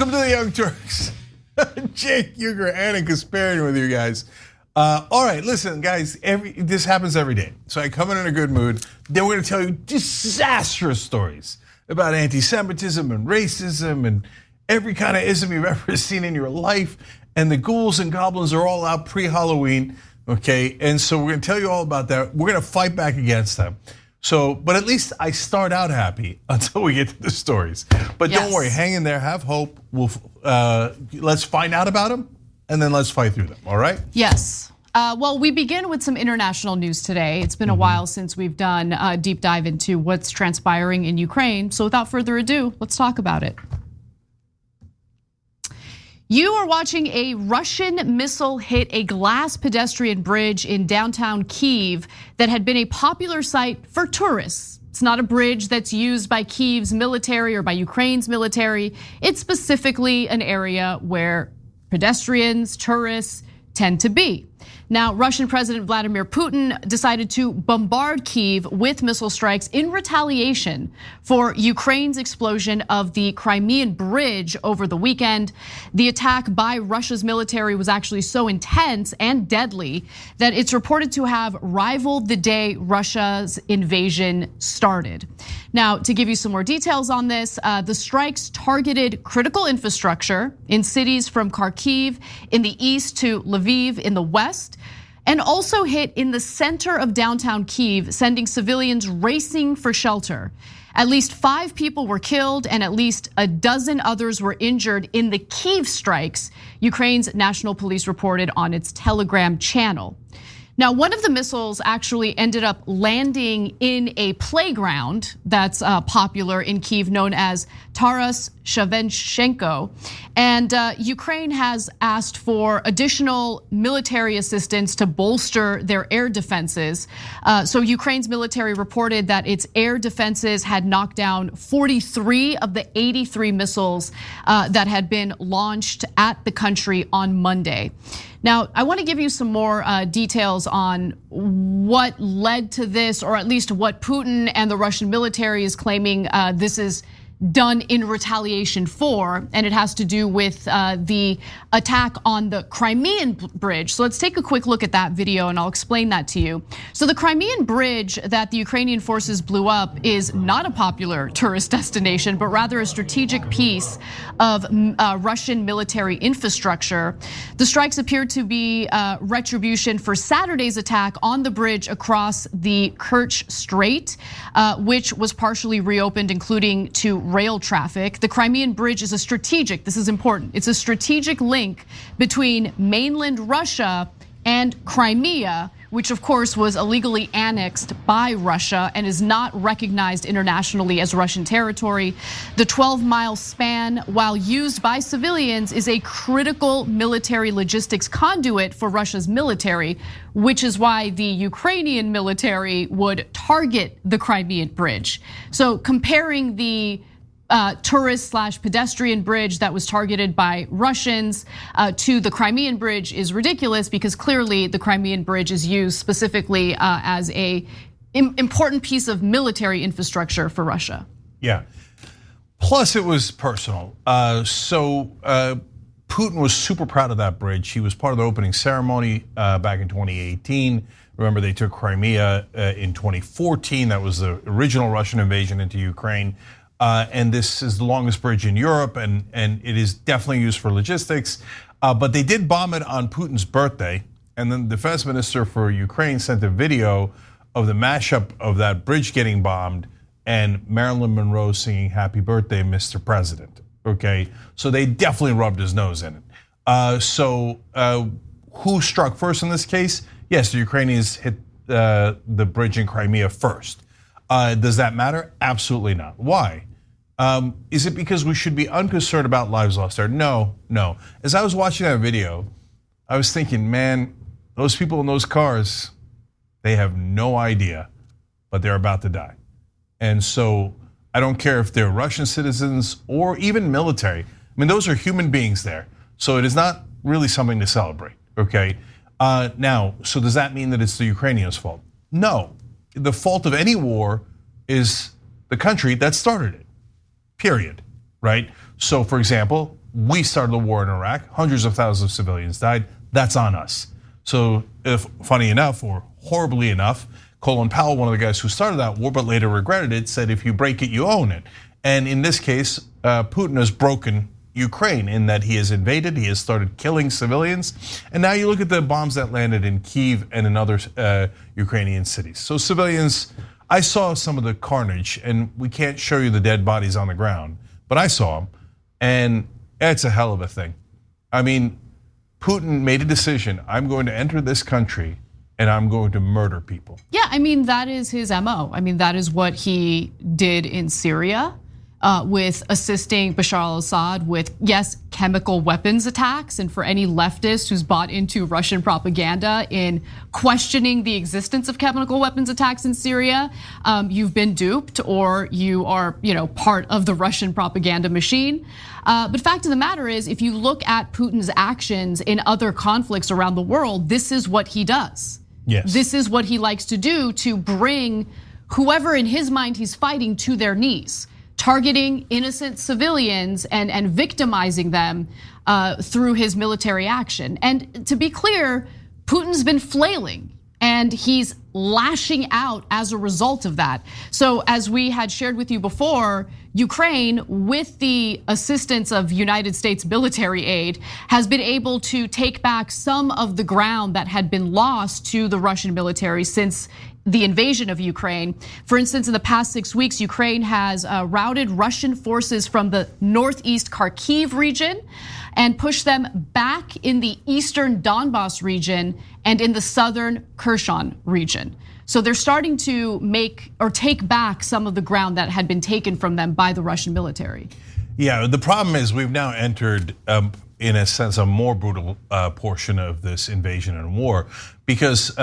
Welcome to the Young Turks. Cenk, Uygur, and Kasparian with you guys. All right, listen, guys. This happens every day. So I come in a good mood. Then we're going to tell you disastrous stories about anti-Semitism and racism and every kind of ism you've ever seen in your life. And the ghouls and goblins are all out pre-Halloween. Okay, and so we're going to tell you all about that. We're going to fight back against them. So, but at least I start out happy until we get to the stories. But Don't worry, hang in there, have hope. Let's find out about them, and then let's fight through them, all right? Yes. Well, we begin with some international news today. It's been a while since we've done a deep dive into what's transpiring in Ukraine. So without further ado, let's talk about it. You are watching a Russian missile hit a glass pedestrian bridge in downtown Kyiv that had been a popular site for tourists. It's not a bridge that's used by Kyiv's military or by Ukraine's military. It's specifically an area where pedestrians, tourists tend to be. Now, Russian President Vladimir Putin decided to bombard Kyiv with missile strikes in retaliation for Ukraine's explosion of the Crimean bridge over the weekend. The attack by Russia's military was actually so intense and deadly that it's reported to have rivaled the day Russia's invasion started. Now, to give you some more details on this, the strikes targeted critical infrastructure in cities from Kharkiv in the east to Lviv in the west, and also hit in the center of downtown Kyiv, sending civilians racing for shelter. At least 5 people were killed and at least a dozen others were injured in the Kyiv strikes, Ukraine's national police reported on its Telegram channel. Now, one of the missiles actually ended up landing in a playground that's popular in Kyiv known as Taras Shevchenko. And Ukraine has asked for additional military assistance to bolster their air defenses. So Ukraine's military reported that its air defenses had knocked down 43 of the 83 missiles that had been launched at the country on Monday. Now, I want to give you some more details on what led to this, or at least what Putin and the Russian military is claiming this is done in retaliation for, and it has to do with the attack on the Crimean bridge. So let's take a quick look at that video and I'll explain that to you. So the Crimean bridge that the Ukrainian forces blew up is not a popular tourist destination, but rather a strategic piece of Russian military infrastructure. The strikes appear to be retribution for Saturday's attack on the bridge across the Kerch Strait, which was partially reopened, including to rail traffic. The Crimean bridge is a strategic, this is important, it's a strategic link between mainland Russia and Crimea, which of course was illegally annexed by Russia and is not recognized internationally as Russian territory. The 12-mile span, while used by civilians, is a critical military logistics conduit for Russia's military, which is why the Ukrainian military would target the Crimean bridge. So comparing the tourist/pedestrian bridge that was targeted by Russians to the Crimean bridge is ridiculous, because clearly the Crimean bridge is used specifically as a important piece of military infrastructure for Russia. Yeah, plus it was personal. So Putin was super proud of that bridge. He was part of the opening ceremony back in 2018. Remember, they took Crimea in 2014. That was the original Russian invasion into Ukraine. And this is the longest bridge in Europe, and it is definitely used for logistics. But they did bomb it on Putin's birthday, and then the defense minister for Ukraine sent a video of the mashup of that bridge getting bombed and Marilyn Monroe singing "Happy Birthday, Mr. President." Okay, so they definitely rubbed his nose in it. So who struck first in this case? Yes, the Ukrainians hit the bridge in Crimea first. Does that matter? Absolutely not. Why? Is it because we should be unconcerned about lives lost there? No, no. As I was watching that video, I was thinking, man, those people in those cars, they have no idea, but they're about to die. And so I don't care if they're Russian citizens or even military. I mean, those are human beings there. So it is not really something to celebrate, okay? Now, so does that mean that it's the Ukrainians' fault? No. The fault of any war is the country that started it, period, right? So for example, we started the war in Iraq. Hundreds of thousands of civilians died. That's on us. So if funny enough, or horribly enough, Colin Powell, one of the guys who started that war but later regretted it, said if you break it, you own it. And in this case, Putin has broken Ukraine in that he has invaded, he has started killing civilians. And now you look at the bombs that landed in Kyiv and in other Ukrainian cities. So civilians, I saw some of the carnage, and we can't show you the dead bodies on the ground, but I saw them, and it's a hell of a thing. I mean, Putin made a decision, I'm going to enter this country and I'm going to murder people. Yeah, I mean, that is his MO. I mean, that is what he did in Syria with assisting Bashar al-Assad with, yes, chemical weapons attacks. And for any leftist who's bought into Russian propaganda in questioning the existence of chemical weapons attacks in Syria, you've been duped, or you are, part of the Russian propaganda machine. But fact of the matter is, if you look at Putin's actions in other conflicts around the world, this is what he does. Yes. This is what he likes to do, to bring whoever in his mind he's fighting to their knees, targeting innocent civilians and victimizing them through his military action. And to be clear, Putin's been flailing and he's lashing out as a result of that. So as we had shared with you before, Ukraine, with the assistance of United States military aid, has been able to take back some of the ground that had been lost to the Russian military since the invasion of Ukraine. For instance, in the past 6 weeks, Ukraine has routed Russian forces from the northeast Kharkiv region and pushed them back in the eastern Donbas region and in the southern Kherson region. So they're starting to make or take back some of the ground that had been taken from them by the Russian military. Yeah, the problem is we've now entered, in a sense, a more brutal portion of this invasion and war, because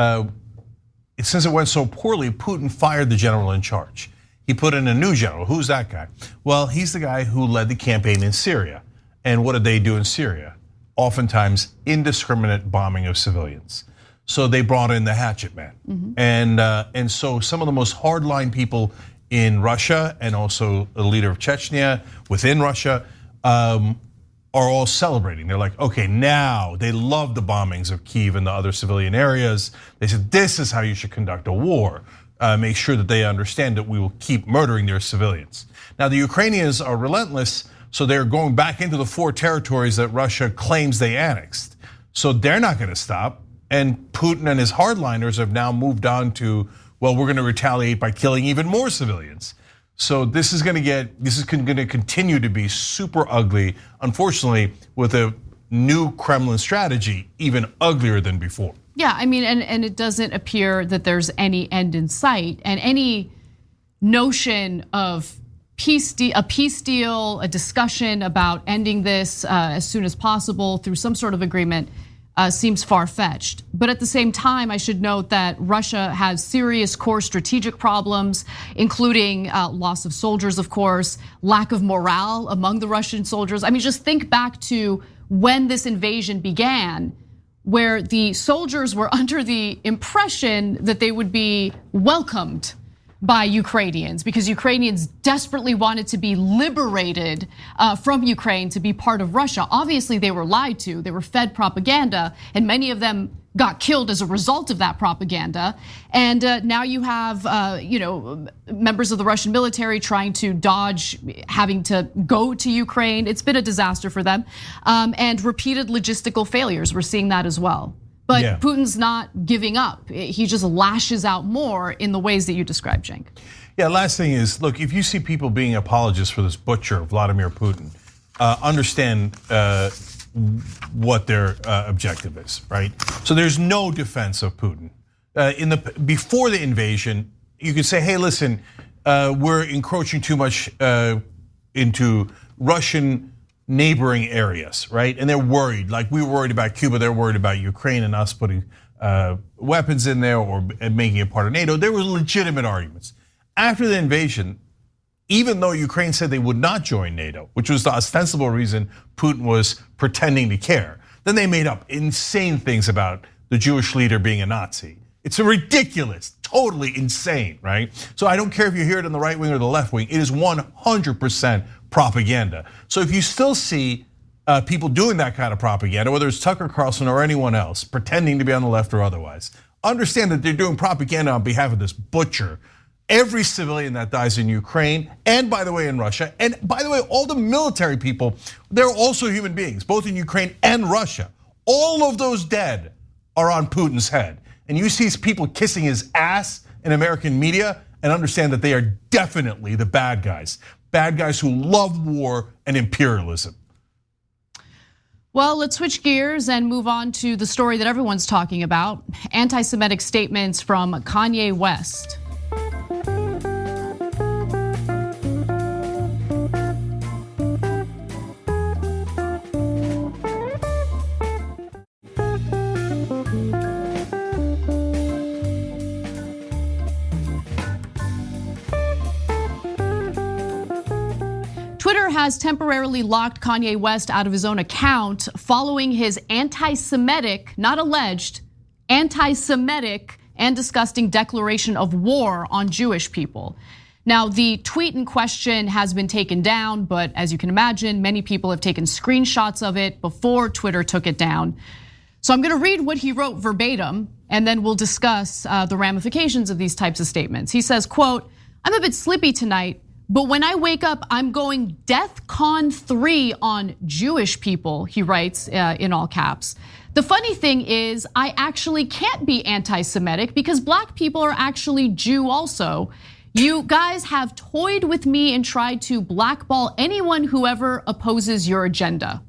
since it went so poorly, Putin fired the general in charge. He put in a new general. Who's that guy? Well, he's the guy who led the campaign in Syria. And what did they do in Syria? Oftentimes, indiscriminate bombing of civilians. So they brought in the hatchet man. And so some of the most hardline people in Russia, and also the leader of Chechnya within Russia, are all celebrating. They're like, okay, now they love the bombings of Kyiv and the other civilian areas. They said, this is how you should conduct a war. Make sure that they understand that we will keep murdering their civilians. Now the Ukrainians are relentless, so they're going back into the 4 territories that Russia claims they annexed. So they're not gonna stop. And Putin and his hardliners have now moved on to, well, we're gonna retaliate by killing even more civilians. So this is gonna continue to be super ugly, unfortunately, with a new Kremlin strategy, even uglier than before. Yeah, I mean, and it doesn't appear that there's any end in sight, and any notion of a peace deal, a discussion about ending this as soon as possible through some sort of agreement seems far-fetched. But at the same time, I should note that Russia has serious core strategic problems, including loss of soldiers, of course, lack of morale among the Russian soldiers. I mean, just think back to when this invasion began, where the soldiers were under the impression that they would be welcomed by Ukrainians, because Ukrainians desperately wanted to be liberated from Ukraine to be part of Russia. Obviously, they were lied to, they were fed propaganda, and many of them got killed as a result of that propaganda. And now you have members of the Russian military trying to dodge having to go to Ukraine. It's been a disaster for them, and repeated logistical failures. We're seeing that as well. But yeah, Putin's not giving up. He just lashes out more in the ways that you described, Cenk. Yeah, last thing is, look, if you see people being apologists for this butcher, Vladimir Putin, understand what their objective is, right? So there's no defense of Putin. Before the invasion, you could say, hey, listen, we're encroaching too much into Russian neighboring areas, right? And they're worried, like we were worried about Cuba, they're worried about Ukraine and us putting weapons in there or making it part of NATO. There were legitimate arguments. After the invasion, even though Ukraine said they would not join NATO, which was the ostensible reason Putin was pretending to care, then they made up insane things about the Jewish leader being a Nazi. It's ridiculous, totally insane, right? So I don't care if you hear it on the right wing or the left wing, it is 100% propaganda. So if you still see people doing that kind of propaganda, whether it's Tucker Carlson or anyone else, pretending to be on the left or otherwise, understand that they're doing propaganda on behalf of this butcher. Every civilian that dies in Ukraine, and by the way, in Russia, and by the way, all the military people, they're also human beings, both in Ukraine and Russia. All of those dead are on Putin's head. And you see people kissing his ass in American media and understand that they are definitely the bad guys who love war and imperialism. Well, let's switch gears and move on to the story that everyone's talking about, anti-Semitic statements from Kanye West. Twitter has temporarily locked Kanye West out of his own account following his anti-Semitic, not alleged, anti-Semitic and disgusting declaration of war on Jewish people. Now, the tweet in question has been taken down, but as you can imagine, many people have taken screenshots of it before Twitter took it down. So I'm gonna read what he wrote verbatim, and then we'll discuss the ramifications of these types of statements. He says, quote, "I'm a bit sleepy tonight, but when I wake up, I'm going DEFCON 3 on Jewish people," he writes in all caps. "The funny thing is, I actually can't be anti-Semitic because black people are actually Jew also. You guys have toyed with me and tried to blackball anyone who ever opposes your agenda."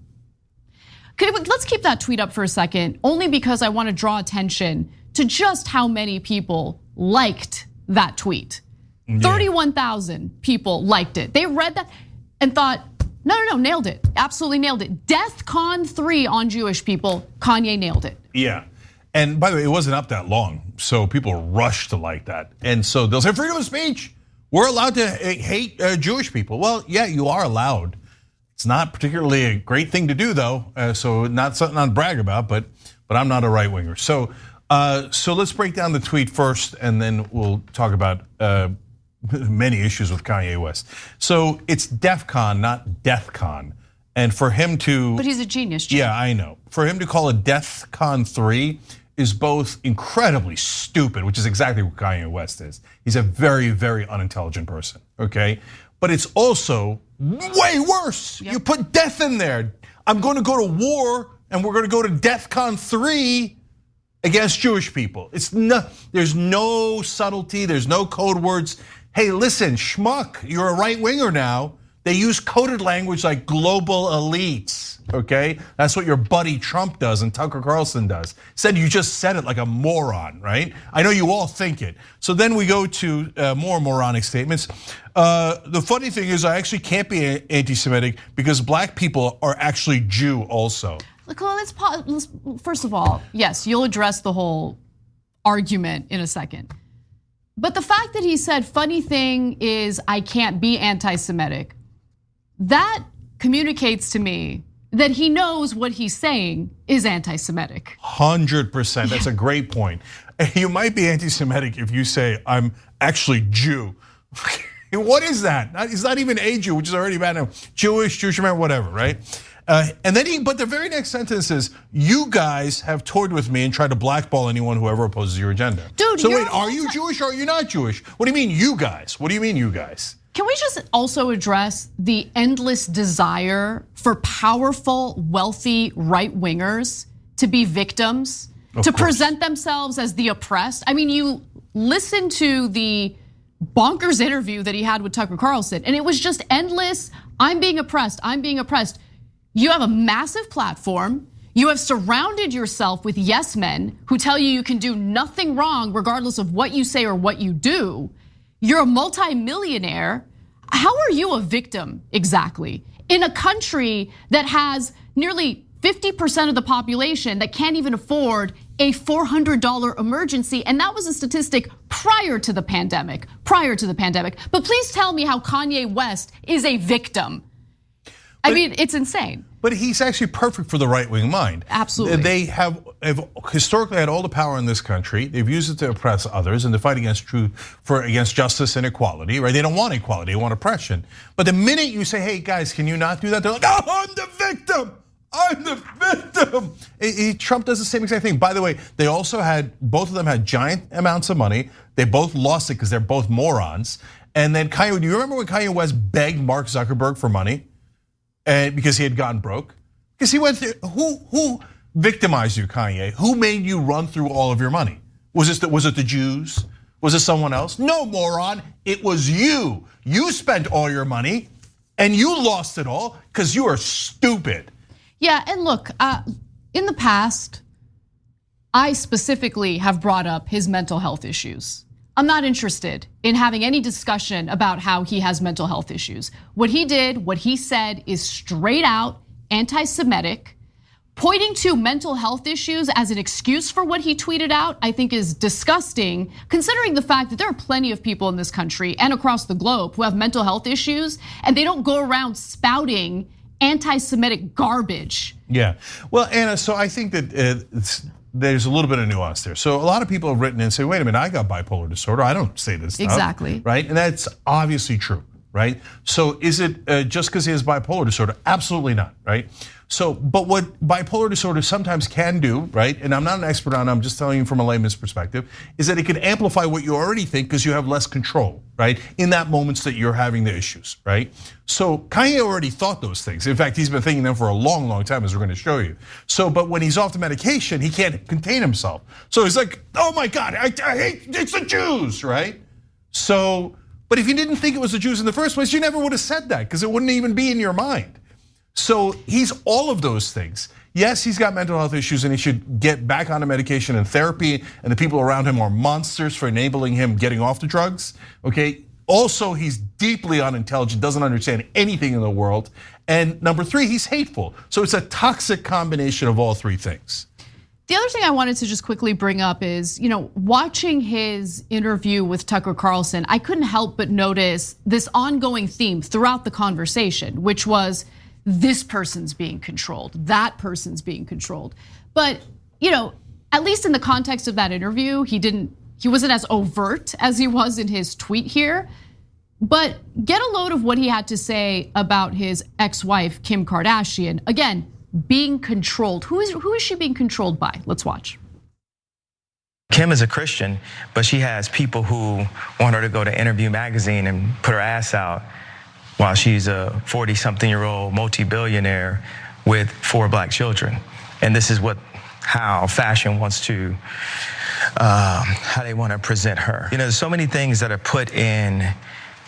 Okay, let's keep that tweet up for a second, only because I want to draw attention to just how many people liked that tweet. 31,000 people liked it. They read that and thought, no, nailed it. Absolutely nailed it. DEFCON 3 on Jewish people, Kanye nailed it. Yeah, and by the way, it wasn't up that long, so people rushed to like that. And so they'll say, freedom of speech, we're allowed to hate Jewish people. Well, yeah, you are allowed. It's not particularly a great thing to do though, so not something I'd brag about, but I'm not a right winger. So let's break down the tweet first and then we'll talk about many issues with Kanye West. So it's DEFCON, not DEATHCON. And for him to- But he's a genius, Jim. Yeah, I know. For him to call it DEFCON 3 is both incredibly stupid, which is exactly what Kanye West is. He's a very, very unintelligent person, okay? But it's also way worse. Yep. You put death in there. I'm gonna go to war and we're gonna go to DEFCON 3 against Jewish people. There's no subtlety, there's no code words. Hey, listen, schmuck, you're a right winger now. They use coded language like global elites, okay? That's what your buddy Trump does and Tucker Carlson does. Said you just said it like a moron, right? I know you all think it. So then we go to more moronic statements. The funny thing is I actually can't be anti-Semitic because black people are actually Jew also. Look, let's pause. First of all, yes, you'll address the whole argument in a second. But the fact that he said, funny thing is I can't be anti-Semitic, that communicates to me that he knows what he's saying is anti-Semitic. 100%, that's a great point. You might be anti-Semitic if you say, I'm actually Jew. What is that? He's not even a Jew, which is already bad enough. Jewish American, whatever, right? And then but the very next sentence is, you guys have toyed with me and tried to blackball anyone who ever opposes your agenda. Dude, so wait, are you Jewish or are you not Jewish? What do you mean you guys? What do you mean you guys? Can we just also address the endless desire for powerful, wealthy right-wingers to be victims, to present themselves as the oppressed? I mean, you listen to the bonkers interview that he had with Tucker Carlson, and it was just endless, I'm being oppressed, I'm being oppressed. You have a massive platform. You have surrounded yourself with yes men who tell you can do nothing wrong regardless of what you say or what you do. You're a multimillionaire. How are you a victim exactly? In a country that has nearly 50% of the population that can't even afford a $400 emergency, and that was a statistic prior to the pandemic, But please tell me how Kanye West is a victim. I mean, it's insane. But he's actually perfect for the right-wing mind. Absolutely. They have historically had all the power in this country. They've used it to oppress others and to fight against justice and equality, right? They don't want equality, they want oppression. But the minute you say, hey guys, can you not do that? They're like, oh, I'm the victim. I'm the victim. Trump does the same exact thing. By the way, both of them had giant amounts of money. They both lost it because they're both morons. And then Kanye, do you remember when Kanye West begged Mark Zuckerberg for money? And because he had gotten broke? Because he went through, who victimized you, Kanye? Who made you run through all of your money? Was it the Jews? Was it someone else? No, moron, it was you. You spent all your money and you lost it all because you are stupid. Yeah, and look, in the past, I specifically have brought up his mental health issues. I'm not interested in having any discussion about how he has mental health issues. What he did, what he said is straight out anti-Semitic. Pointing to mental health issues as an excuse for what he tweeted out, I think is disgusting, considering the fact that there are plenty of people in this country and across the globe who have mental health issues, and they don't go around spouting anti-Semitic garbage. Yeah, well, Anna, so I think that there's a little bit of nuance there. So a lot of people have written and say, wait a minute, I got bipolar disorder. I don't say this stuff. Exactly. Right, and that's obviously true, right? So is it just because he has bipolar disorder? Absolutely not, right? So, but what bipolar disorder sometimes can do, right? And I'm not an expert on it, I'm just telling you from a layman's perspective, is that it can amplify what you already think because you have less control, right? In that moments that you're having the issues, right? So Kanye already thought those things. In fact, he's been thinking them for a long, long time, as we're gonna show you. So, but when he's off the medication, he can't contain himself. So he's like, oh my God, I hate, it's the Jews, right? So, but if you didn't think it was the Jews in the first place, you never would have said that because it wouldn't even be in your mind. So he's all of those things. Yes, he's got mental health issues and he should get back on medication and therapy, and the people around him are monsters for enabling him getting off the drugs, okay? Also, he's deeply unintelligent, doesn't understand anything in the world. And number three, he's hateful. So it's a toxic combination of all three things. The other thing I wanted to just quickly bring up is, watching his interview with Tucker Carlson, I couldn't help but notice this ongoing theme throughout the conversation, which was, this person's being controlled, that person's being controlled. But, at least in the context of that interview, he wasn't as overt as he was in his tweet here. But get a load of what he had to say about his ex-wife, Kim Kardashian. Again, being controlled. Who is she being controlled by? Let's watch. Kim is a Christian, but she has people who want her to go to Interview magazine and put her ass out, while she's a 40-something-year-old multi-billionaire with 4 black children. And this is how fashion wants to, how they want to present her. There's so many things that are put in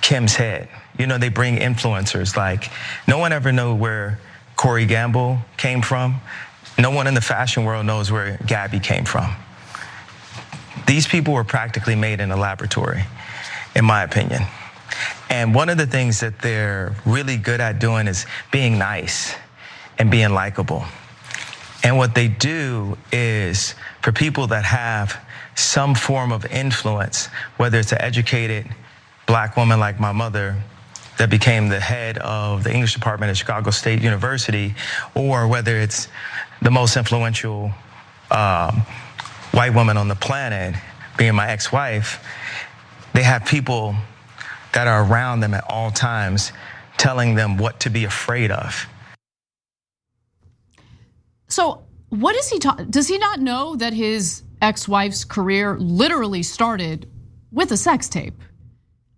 Kim's head. They bring influencers, like no one ever knew where Corey Gamble came from. No one in the fashion world knows where Gabby came from. These people were practically made in a laboratory, in my opinion. And one of the things that they're really good at doing is being nice and being likable. And what they do is, for people that have some form of influence, whether it's an educated black woman like my mother that became the head of the English department at Chicago State University, or whether it's the most influential white woman on the planet, being my ex-wife, they have people that are around them at all times, telling them what to be afraid of. So what is he talking? Does he not know that his ex-wife's career literally started with a sex tape?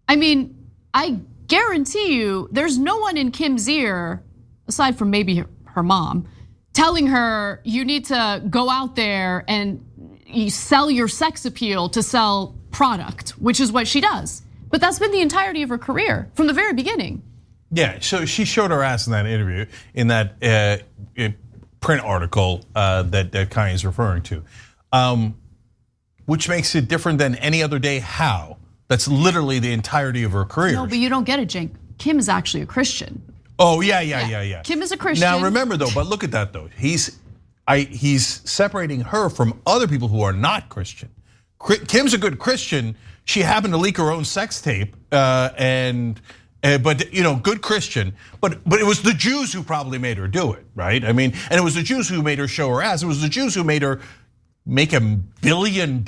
I mean, I guarantee you there's no one in Kim's ear, aside from maybe her mom, telling her you need to go out there and you sell your sex appeal to sell product, which is what she does. But that's been the entirety of her career from the very beginning. Yeah, so she showed her ass in that interview, in that print article that Kanye is referring to, which makes it different than any other day. How? That's literally the entirety of her career. No, but you don't get it, Cenk. Kim is actually a Christian. Oh yeah. Kim is a Christian. Now remember though, but look at that though. He's separating her from other people who are not Christian. Kim's a good Christian. She happened to leak her own sex tape, but good Christian. But it was the Jews who probably made her do it, right? I mean, and it was the Jews who made her show her ass. It was the Jews who made her make $1 billion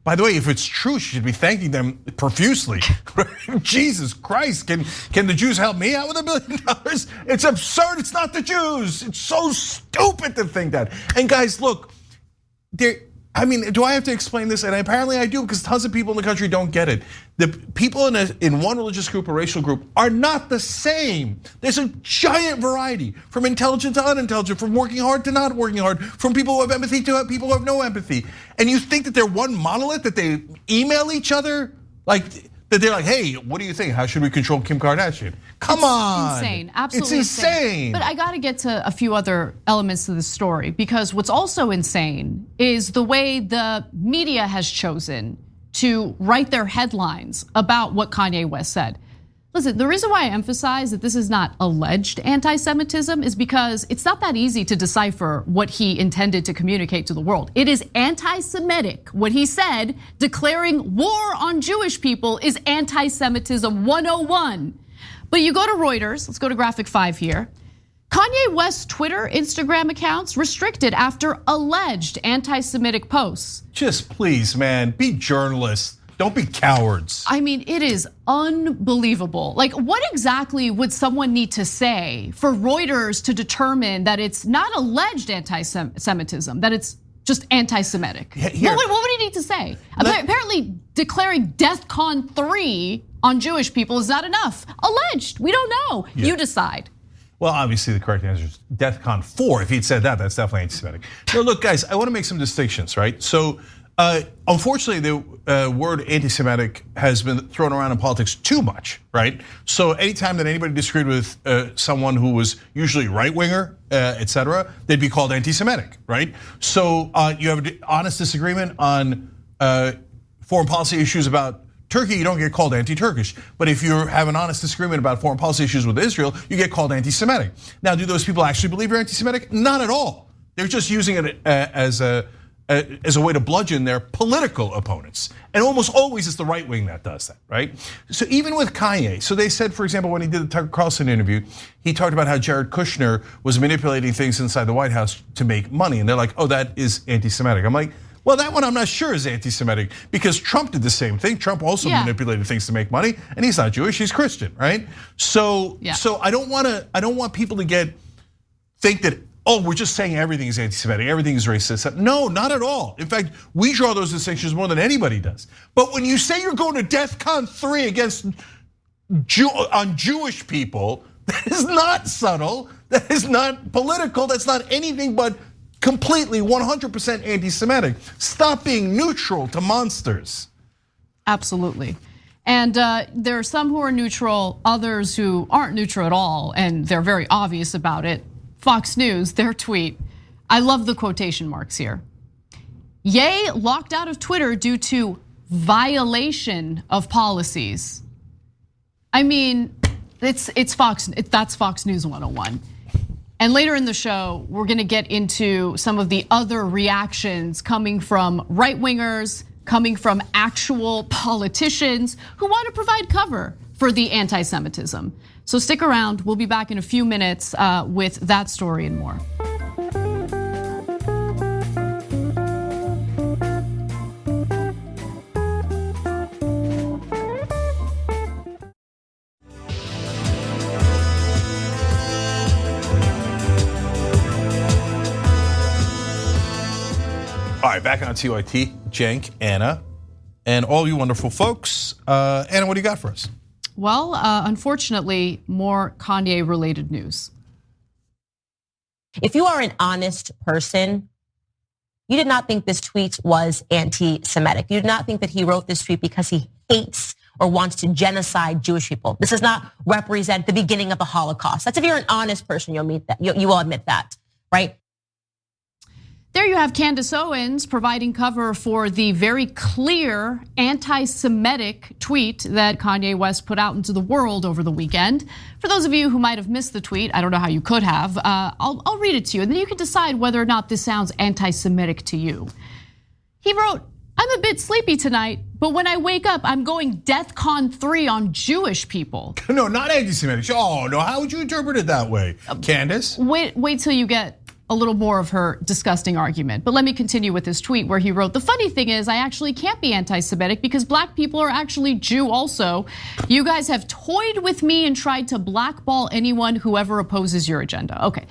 By the way, if it's true, she should be thanking them profusely. Jesus Christ, can the Jews help me out with $1 billion? It's absurd, it's not the Jews. It's so stupid to think that. And guys, look, I mean, do I have to explain this? And apparently I do, because tons of people in the country don't get it. The people in one religious group or racial group are not the same. There's a giant variety, from intelligent to unintelligent, from working hard to not working hard, from people who have empathy to people who have no empathy. And you think that they're one monolith, that they email each other? Like, that they're like, hey, what do you think? How should we control Kim Kardashian? Come on. Insane, absolutely it's insane. But I gotta get to a few other elements of the story, because what's also insane is the way the media has chosen to write their headlines about what Kanye West said. Listen, the reason why I emphasize that this is not alleged anti-Semitism is because it's not that easy to decipher what he intended to communicate to the world. It is anti-Semitic. What he said, declaring war on Jewish people, is anti-Semitism 101. But you go to Reuters, let's go to graphic 5 here. Kanye West's Twitter, Instagram accounts restricted after alleged anti-Semitic posts. Just please, man, be journalists. Don't be cowards. I mean, it is unbelievable. Like, what exactly would someone need to say for Reuters to determine that it's not alleged anti-Semitism, that it's just anti-Semitic? What would he need to say? Apparently, declaring DEFCON 3 on Jewish people is not enough. Alleged, we don't know. Yeah. You decide. Well, obviously the correct answer is DEFCON 4. If he'd said that, that's definitely anti-Semitic. Now, look, guys, I want to make some distinctions, right? So, unfortunately, the word anti-Semitic has been thrown around in politics too much, right? So anytime that anybody disagreed with someone who was usually right-winger, etc., they'd be called anti-Semitic, right? So you have an honest disagreement on foreign policy issues about Turkey, you don't get called anti-Turkish. But if you have an honest disagreement about foreign policy issues with Israel, you get called anti-Semitic. Now, do those people actually believe you're anti-Semitic? Not at all. They're just using it as a way to bludgeon their political opponents. And almost always it's the right wing that does that, right? So even with Kanye, so they said, for example, when he did the Tucker Carlson interview, he talked about how Jared Kushner was manipulating things inside the White House to make money. And they're like, oh, that is anti-Semitic. I'm like, well, that one I'm not sure is anti-Semitic, because Trump did the same thing. Trump also manipulated things to make money, and he's not Jewish, he's Christian, right? So I don't want people to think that, oh, we're just saying everything is anti-Semitic, everything is racist. No, not at all. In fact, we draw those distinctions more than anybody does. But when you say you're going to DEFCON 3 against on Jewish people, that is not subtle, that is not political, that's not anything but completely 100% anti-Semitic. Stop being neutral to monsters. Absolutely. And there are some who are neutral, others who aren't neutral at all, and they're very obvious about it. Fox News, their tweet, I love the quotation marks here. Ye locked out of Twitter due to violation of policies. I mean, that's Fox News 101. And later in the show, we're gonna get into some of the other reactions coming from right-wingers, coming from actual politicians who want to provide cover for the anti-Semitism. So stick around, we'll be back in a few minutes with that story and more. All right, back on TYT, Cenk, Anna, and all you wonderful folks. Anna, what do you got for us? Well, unfortunately, more Kanye-related news. If you are an honest person, you did not think this tweet was anti-Semitic. You did not think that he wrote this tweet because he hates or wants to genocide Jewish people. This does not represent the beginning of the Holocaust. That's if you're an honest person, you'll admit that. You will admit that, right? There you have Candace Owens providing cover for the very clear anti-Semitic tweet that Kanye West put out into the world over the weekend. For those of you who might have missed the tweet, I don't know how you could have, I'll read it to you and then you can decide whether or not this sounds anti-Semitic to you. He wrote, I'm a bit sleepy tonight, but when I wake up, I'm going DEFCON 3 on Jewish people. No, not anti-Semitic. Oh no, how would you interpret it that way, Candace? Wait till you get a little more of her disgusting argument. But let me continue with his tweet where he wrote, "The funny thing is I actually can't be anti-Semitic because black people are actually Jew also. You guys have toyed with me and tried to blackball anyone who ever opposes your agenda." Okay,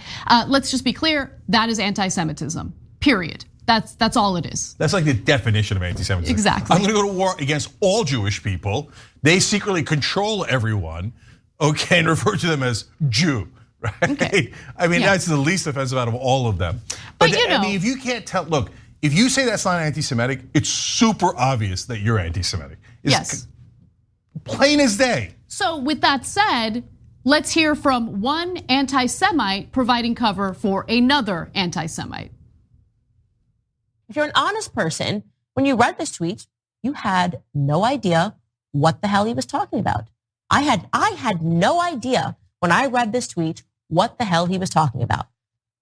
let's just be clear, that is anti-Semitism, period. That's all it is. That's like the definition of anti-Semitism. Exactly. I'm gonna go to war against all Jewish people. They secretly control everyone, okay, and refer to them as Jew. Right? Okay. I mean, Yeah. that's the least offensive out of all of them. But you know, I mean, if you can't tell, look, if you say that's not anti-Semitic, it's super obvious that you're anti-Semitic. It's yes. Plain as day. So with that said, let's hear from one anti-Semite providing cover for another anti-Semite. If you're an honest person, when you read this tweet, you had no idea what the hell he was talking about. I had no idea when I read this tweet what the hell he was talking about.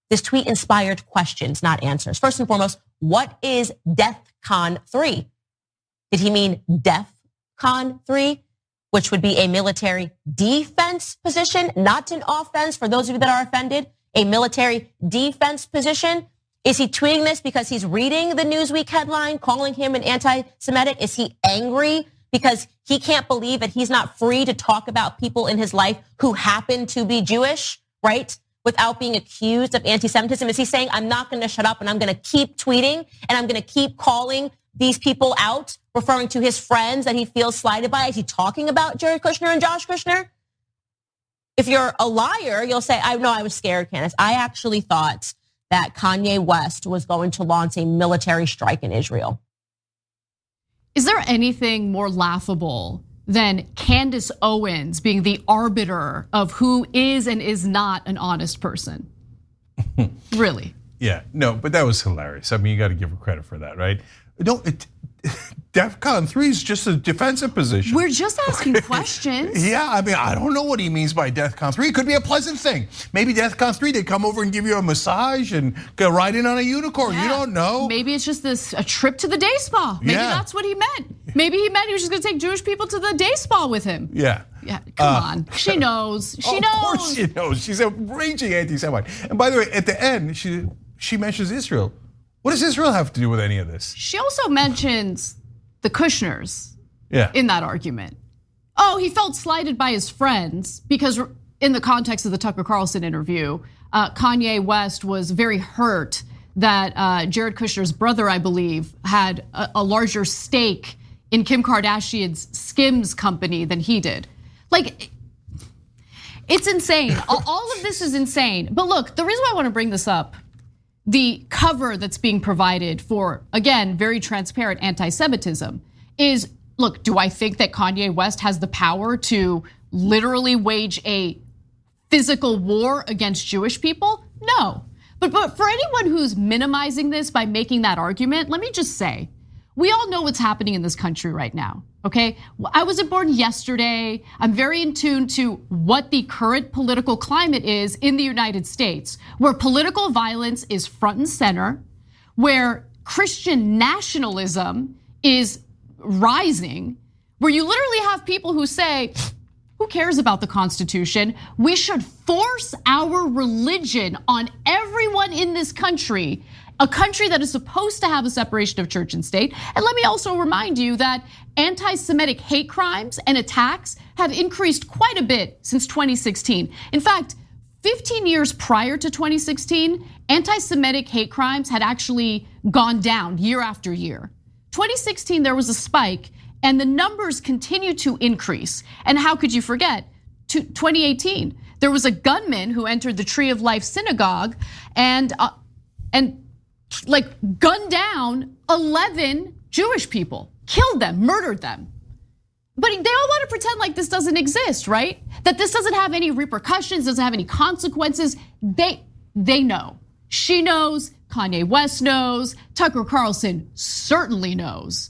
This tweet inspired questions, not answers. First and foremost, what is DEFCON 3? Did he mean DEFCON 3, which would be a military defense position, not an offense for those of you that are offended, a military defense position? Is he tweeting this because he's reading the Newsweek headline calling him an anti-Semitic? Is he angry because he can't believe that he's not free to talk about people in his life who happen to be Jewish, right? Without being accused of anti-Semitism? Is he saying, I'm not gonna shut up and I'm gonna keep tweeting and I'm gonna keep calling these people out, referring to his friends that he feels slighted by? Is he talking about Jared Kushner and Josh Kushner? If you're a liar, you'll say, I know I was scared, Candace. I actually thought that Kanye West was going to launch a military strike in Israel. Is there anything more laughable than Candace Owens being the arbiter of who is and is not an honest person? Really? Yeah, no, but that was hilarious. I mean, you got to give her credit for that, right? No, DEFCON 3 is just a defensive position. We're just asking questions. Yeah, I mean, I don't know what he means by DEFCON 3. It could be a pleasant thing. Maybe DEFCON 3, they come over and give you a massage and go ride in on a unicorn. Yeah. You don't know. Maybe it's just a trip to the day spa. Maybe that's what he meant. Maybe he meant he was just gonna take Jewish people to the day spa with him. Yeah. Yeah, come on. She knows. She knows. Of course she knows. She's a raging anti-Semite. And by the way, at the end, she mentions Israel. What does Israel have to do with any of this? She also mentions the Kushners in that argument. Oh, he felt slighted by his friends because in the context of the Tucker Carlson interview, Kanye West was very hurt that Jared Kushner's brother, I believe, had a larger stake in Kim Kardashian's Skims company than he did. Like, it's insane. All of this is insane. But look, the reason why I want to bring this up, the cover that's being provided for, again, very transparent anti-Semitism is, look, do I think that Kanye West has the power to literally wage a physical war against Jewish people? No. But for anyone who's minimizing this by making that argument, let me just say, we all know what's happening in this country right now, okay? I wasn't born yesterday. I'm very in tune to what the current political climate is in the United States, where political violence is front and center, where Christian nationalism is rising, where you literally have people who say, who cares about the Constitution? We should force our religion on everyone in this country, a country that is supposed to have a separation of church and state. And let me also remind you that anti-Semitic hate crimes and attacks have increased quite a bit since 2016. In fact, 15 years prior to 2016, anti-Semitic hate crimes had actually gone down year after year. 2016, there was a spike and the numbers continue to increase. And how could you forget? 2018, there was a gunman who entered the Tree of Life synagogue and like gunned down 11 Jewish people, killed them, murdered them. But they all want to pretend like this doesn't exist, right? That this doesn't have any repercussions, doesn't have any consequences. They know. She knows, Kanye West knows, Tucker Carlson certainly knows.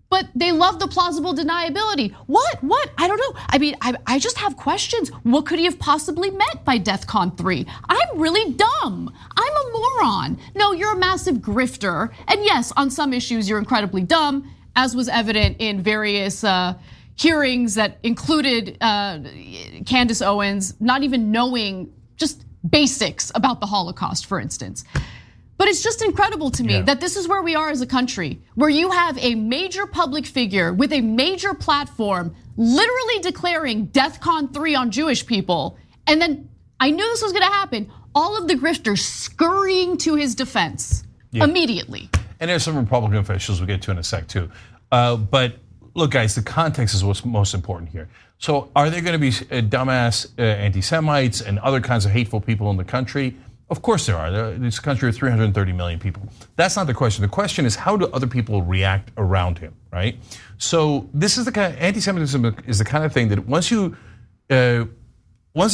But they love the plausible deniability. What? I don't know. I mean, I just have questions. What could he have possibly meant by DEFCON 3? I'm really dumb. I'm a moron. No, you're a massive grifter. And yes, on some issues, you're incredibly dumb, as was evident in various hearings that included Candace Owens not even knowing, just basics about the Holocaust, for instance. But it's just incredible to me that this is where we are as a country, where you have a major public figure with a major platform literally declaring DEFCON 3 on Jewish people. And then I knew this was gonna happen. All of the grifters scurrying to his defense immediately. And there's some Republican officials we'll get to in a sec too. But look, guys, the context is what's most important here. So are there gonna be dumbass anti-Semites and other kinds of hateful people in the country? Of course there are. This country of 330 million people. That's not the question. The question is, how do other people react around him, right? So this is the kind of, anti-Semitism is the kind of thing that once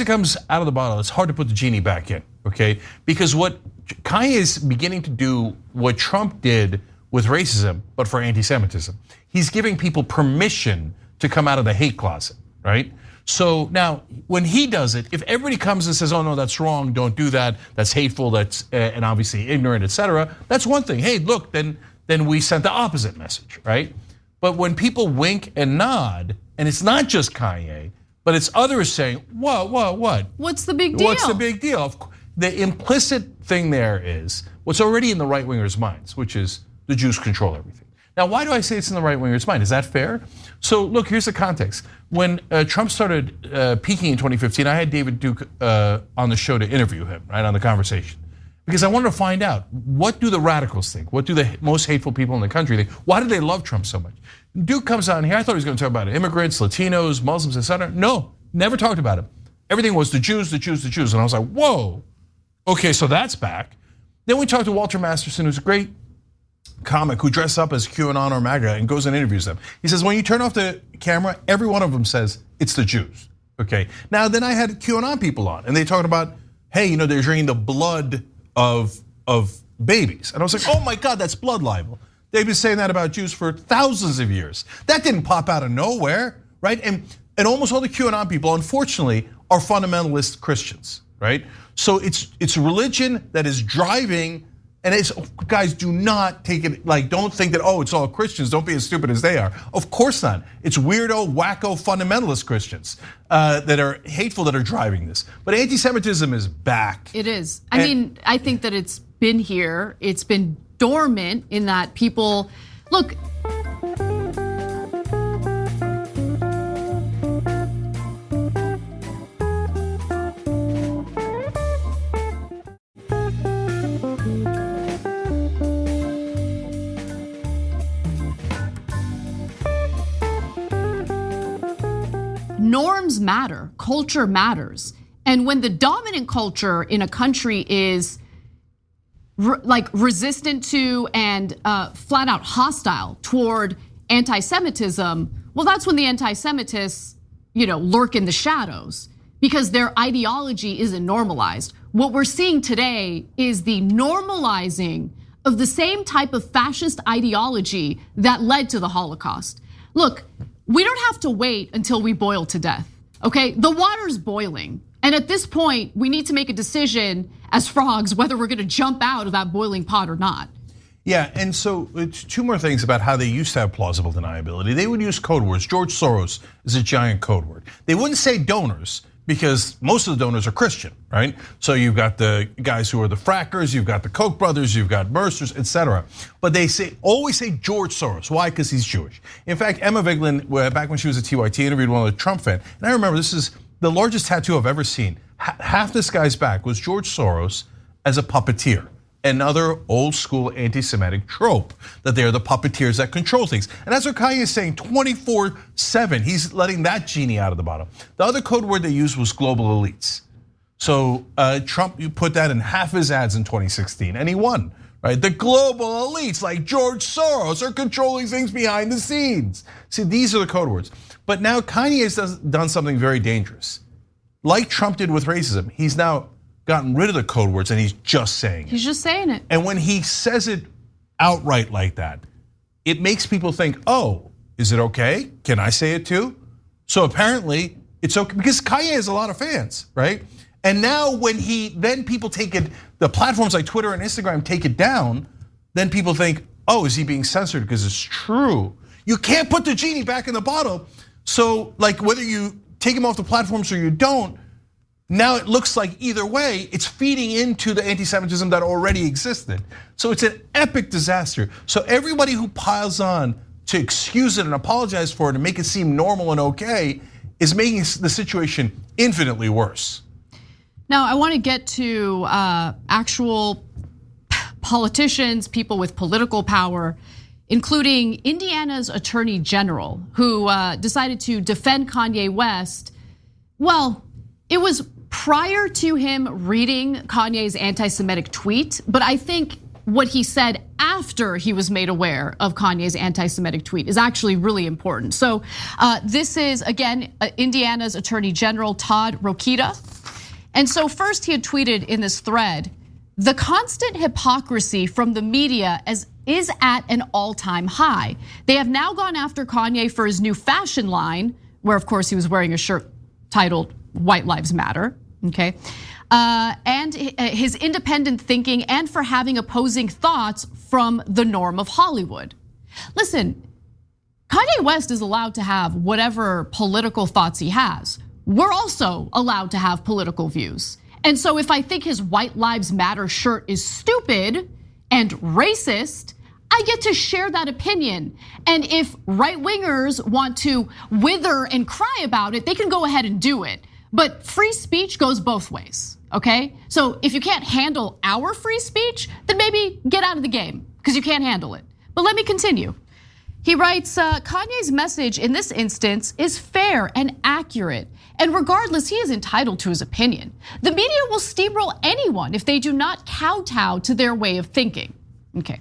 it comes out of the bottle, it's hard to put the genie back in, okay? Because what Kanye is beginning to do, what Trump did with racism, but for anti-Semitism. He's giving people permission to come out of the hate closet, right? So now, when he does it, if everybody comes and says, "Oh no, that's wrong, don't do that, that's hateful, that's and obviously ignorant, etc." That's one thing. Hey, look, then we sent the opposite message, right? But when people wink and nod, and it's not just Kanye, but it's others saying, "What? What's the big deal? What's the big deal?" The implicit thing there is what's already in the right wingers' minds, which is the Jews control everything. Now, why do I say it's in the right winger's mind? Is that fair? So look, here's the context. When Trump started peaking in 2015, I had David Duke on the show to interview him, right, on The Conversation. Because I wanted to find out, what do the radicals think? What do the most hateful people in the country think? Why do they love Trump so much? Duke comes on here, I thought he was going to talk about immigrants, Latinos, Muslims, etc. No, never talked about it. Everything was the Jews, the Jews, the Jews. And I was like, whoa, okay, so that's back. Then we talked to Walter Masterson, who's a great comic who dressed up as QAnon or MAGA and goes and interviews them. He says, when you turn off the camera, every one of them says, it's the Jews, okay? Now, then I had QAnon people on, and they talked about, hey, they're drinking the blood of babies. And I was like, oh my God, that's blood libel. They've been saying that about Jews for thousands of years. That didn't pop out of nowhere, right? And almost all the QAnon people, unfortunately, are fundamentalist Christians, right? So it's religion that is driving. And it's, guys, do not take it, don't think that, it's all Christians, don't be as stupid as they are. Of course not. It's weirdo, wacko, fundamentalist Christians that are hateful that are driving this. But anti-Semitism is back. It is. I mean, I think that it's been here. It's been dormant in that people, look. Norms matter, culture matters. And when the dominant culture in a country is resistant to and flat out hostile toward anti-Semitism, well, that's when the anti-Semitists, lurk in the shadows because their ideology isn't normalized. What we're seeing today is the normalizing of the same type of fascist ideology that led to the Holocaust. Look, we don't have to wait until we boil to death, okay? The water's boiling. And at this point, we need to make a decision as frogs whether we're gonna jump out of that boiling pot or not. Yeah, and so it's two more things about how they used to have plausible deniability. They would use code words. George Soros is a giant code word. They wouldn't say donors because most of the donors are Christian, right? So you've got the guys who are the frackers, you've got the Koch brothers, you've got Mercers, etc. But they always say George Soros. Why? Because he's Jewish. In fact, Emma Vigeland, back when she was at TYT, interviewed one of the Trump fans. And I remember this is the largest tattoo I've ever seen. Half this guy's back was George Soros as a puppeteer. Another old school anti-Semitic trope that they're the puppeteers that control things. And that's what Kanye is saying 24/7. He's letting that genie out of the bottle. The other code word they used was global elites. So Trump, you put that in half his ads in 2016 and he won, right? The global elites like George Soros are controlling things behind the scenes. See, these are the code words. But now Kanye has done something very dangerous. Like Trump did with racism, he's now gotten rid of the code words and he's just saying it. He's just saying it. And when he says it outright like that, it makes people think, oh, is it okay? Can I say it too? So apparently it's okay, because Kanye has a lot of fans, right? And now when then people take it, the platforms like Twitter and Instagram take it down, then people think, oh, is he being censored because it's true? You can't put the genie back in the bottle. So whether you take him off the platforms or you don't, Now it looks like either way, it's feeding into the anti-Semitism that already existed. So it's an epic disaster. So everybody who piles on to excuse it and apologize for it and make it seem normal and okay is making the situation infinitely worse. Now, I want to get to actual politicians, people with political power, including Indiana's Attorney General, who decided to defend Kanye West. Well, it was prior to him reading Kanye's anti-Semitic tweet, but I think what he said after he was made aware of Kanye's anti-Semitic tweet is actually really important. So this is, again, Indiana's Attorney General, Todd Rokita. And so first he had tweeted in this thread, "The constant hypocrisy from the media is at an all-time high. They have now gone after Kanye for his new fashion line," where of course he was wearing a shirt titled "White Lives Matter," okay? And his independent thinking and for having opposing thoughts from the norm of Hollywood. Listen, Kanye West is allowed to have whatever political thoughts he has. We're also allowed to have political views. And so if I think his White Lives Matter shirt is stupid and racist, I get to share that opinion. And if right-wingers want to wither and cry about it, they can go ahead and do it. But free speech goes both ways, okay? So if you can't handle our free speech, then maybe get out of the game because you can't handle it. But let me continue. He writes, Kanye's message in this instance is fair and accurate. And regardless, he is entitled to his opinion. The media will steamroll anyone if they do not kowtow to their way of thinking. Okay,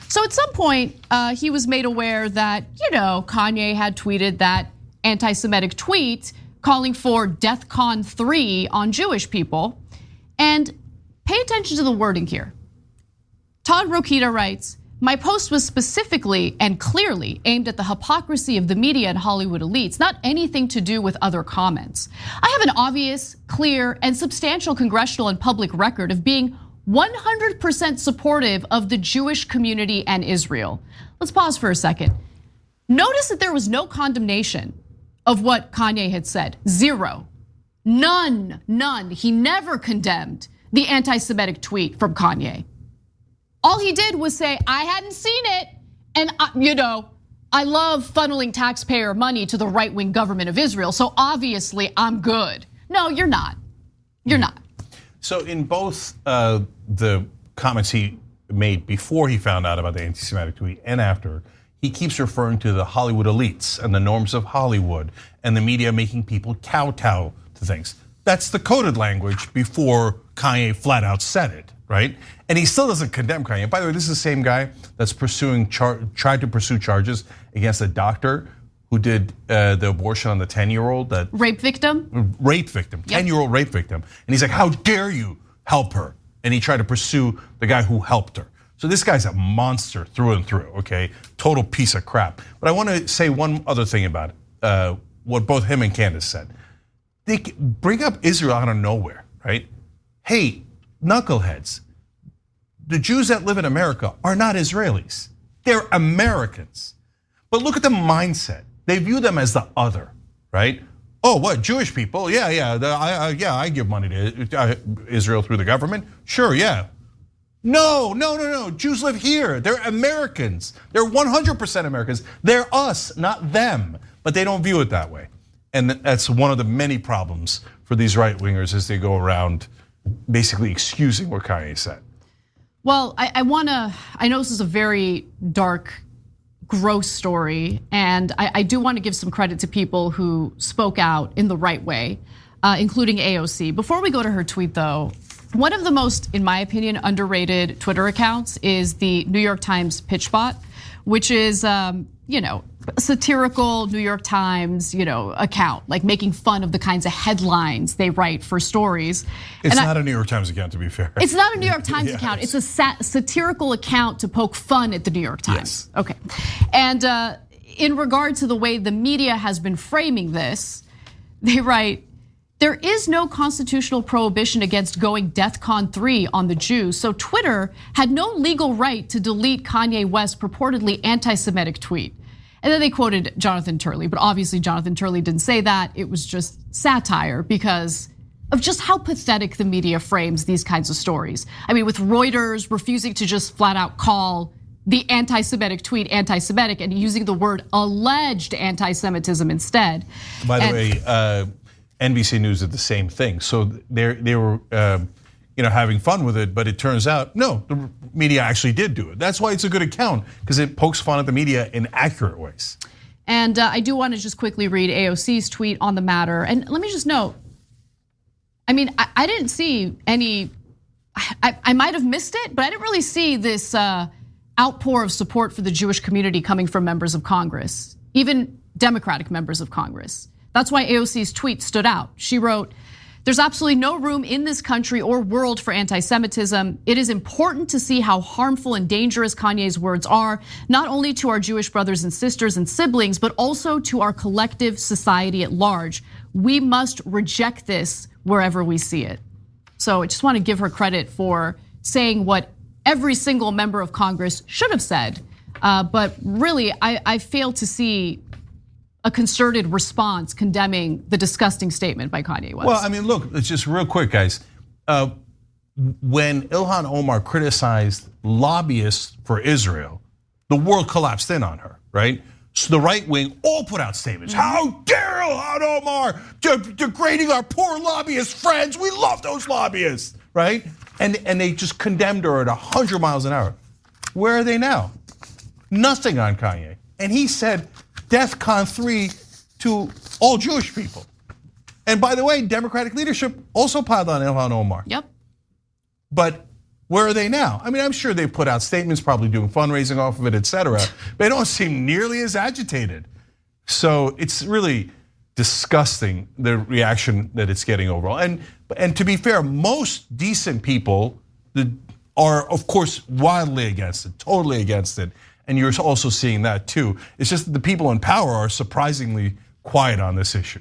so at some point, he was made aware that, Kanye had tweeted that anti-Semitic tweet calling for DEFCON 3 on Jewish people. And pay attention to the wording here. Todd Rokita writes, "My post was specifically and clearly aimed at the hypocrisy of the media and Hollywood elites, not anything to do with other comments. I have an obvious, clear, and substantial congressional and public record of being 100% supportive of the Jewish community and Israel." Let's pause for a second. Notice that there was no condemnation of what Kanye had said. Zero. None. He never condemned the anti-Semitic tweet from Kanye. All he did was say, I hadn't seen it, and I love funneling taxpayer money to the right-wing government of Israel, so obviously I'm good. No, you're not. You're not. So in both the comments he made before he found out about the anti-Semitic tweet and after, he keeps referring to the Hollywood elites and the norms of Hollywood and the media making people kowtow to things. That's the coded language before Kanye flat out said it, right? And he still doesn't condemn Kanye. By the way, this is the same guy that's tried to pursue charges against a doctor who did the abortion on the 10-year-old. That rape victim? Rape victim, 10-year-old rape victim. And he's like, how dare you help her? And he tried to pursue the guy who helped her. So this guy's a monster through and through, okay? Total piece of crap. But I want to say one other thing about it, what both him and Candace said. They bring up Israel out of nowhere, right? Hey, knuckleheads, the Jews that live in America are not Israelis. They're Americans. But look at the mindset. They view them as the other, right? Oh, what, Jewish people? Yeah, I give money to Israel through the government. Sure, yeah. No, Jews live here. They're Americans. They're 100% Americans. They're us, not them. But they don't view it that way. And that's one of the many problems for these right-wingers as they go around basically excusing what Kanye said. Well, I know this is a very dark, gross story, and I do want to give some credit to people who spoke out in the right way, including AOC. Before we go to her tweet though, one of the most, in my opinion, underrated Twitter accounts is the New York Times PitchBot, which is, satirical New York Times, account, like making fun of the kinds of headlines they write for stories. It's not a New York Times account, to be fair. It's not a New York Times account. It's a satirical account to poke fun at the New York Times. Yes. Okay, and in regard to the way the media has been framing this, they write, there is no constitutional prohibition against going DEFCON 3 on the Jews, so Twitter had no legal right to delete Kanye West's purportedly anti-Semitic tweet. And then they quoted Jonathan Turley, but obviously Jonathan Turley didn't say that. It was just satire because of just how pathetic the media frames these kinds of stories. I mean, with Reuters refusing to just flat out call the anti-Semitic tweet anti-Semitic and using the word alleged anti-Semitism instead. By the way, NBC News did the same thing. So they were having fun with it, but it turns out, no, the media actually did do it. That's why it's a good account, because it pokes fun at the media in accurate ways. And I do want to just quickly read AOC's tweet on the matter. And let me just note, I mean, I didn't see any, I might have missed it, but I didn't really see this outpour of support for the Jewish community coming from members of Congress, even Democratic members of Congress. That's why AOC's tweet stood out. She wrote, "There's absolutely no room in this country or world for anti-Semitism. It is important to see how harmful and dangerous Kanye's words are, not only to our Jewish brothers and sisters and siblings, but also to our collective society at large. We must reject this wherever we see it." So I just want to give her credit for saying what every single member of Congress should have said. But really, I fail to see a concerted response condemning the disgusting statement by Kanye West. Well, I mean, look, it's just real quick, guys. When Ilhan Omar criticized lobbyists for Israel, the world collapsed in on her, right? So the right wing all put out statements. How dare Ilhan Omar degrading our poor lobbyist friends? We love those lobbyists, right? And they just condemned her at 100 miles an hour. Where are they now? Nothing on Kanye. And he said, DEFCON 3 to all Jewish people. And by the way, Democratic leadership also piled on Ilhan Omar. Yep. But where are they now? I mean, I'm sure they put out statements, probably doing fundraising off of it, etc. But they don't seem nearly as agitated. So it's really disgusting, the reaction that it's getting overall. And to be fair, most decent people are, of course, wildly against it, totally against it. And you're also seeing that too. It's just that the people in power are surprisingly quiet on this issue.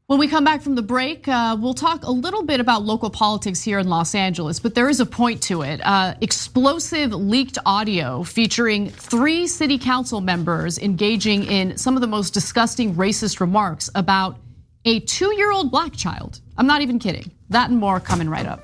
When we come back from the break, we'll talk a little bit about local politics here in Los Angeles, but there is a point to it. Explosive leaked audio featuring 3 city council members engaging in some of the most disgusting racist remarks about a 2-year-old black child. I'm not even kidding. That and more coming right up.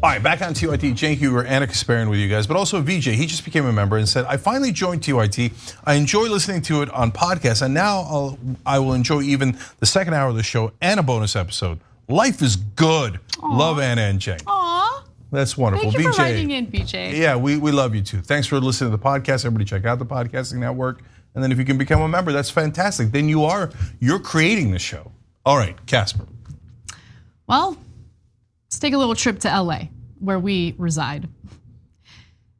All right, back on TYT, Cenk, Uygur, and Kasparian with you guys, but also VJ. He just became a member and said, "I finally joined TYT. I enjoy listening to it on podcasts, and now I will enjoy even the second hour of the show and a bonus episode. Life is good." Aww. Love Anna and Cenk. Aww. That's wonderful. Thank you for writing in, BJ. Yeah, we love you too. Thanks for listening to the podcast. Everybody check out the podcasting network. And then if you can become a member, that's fantastic. Then you're creating the show. All right, Casper. Well, let's take a little trip to LA, where we reside.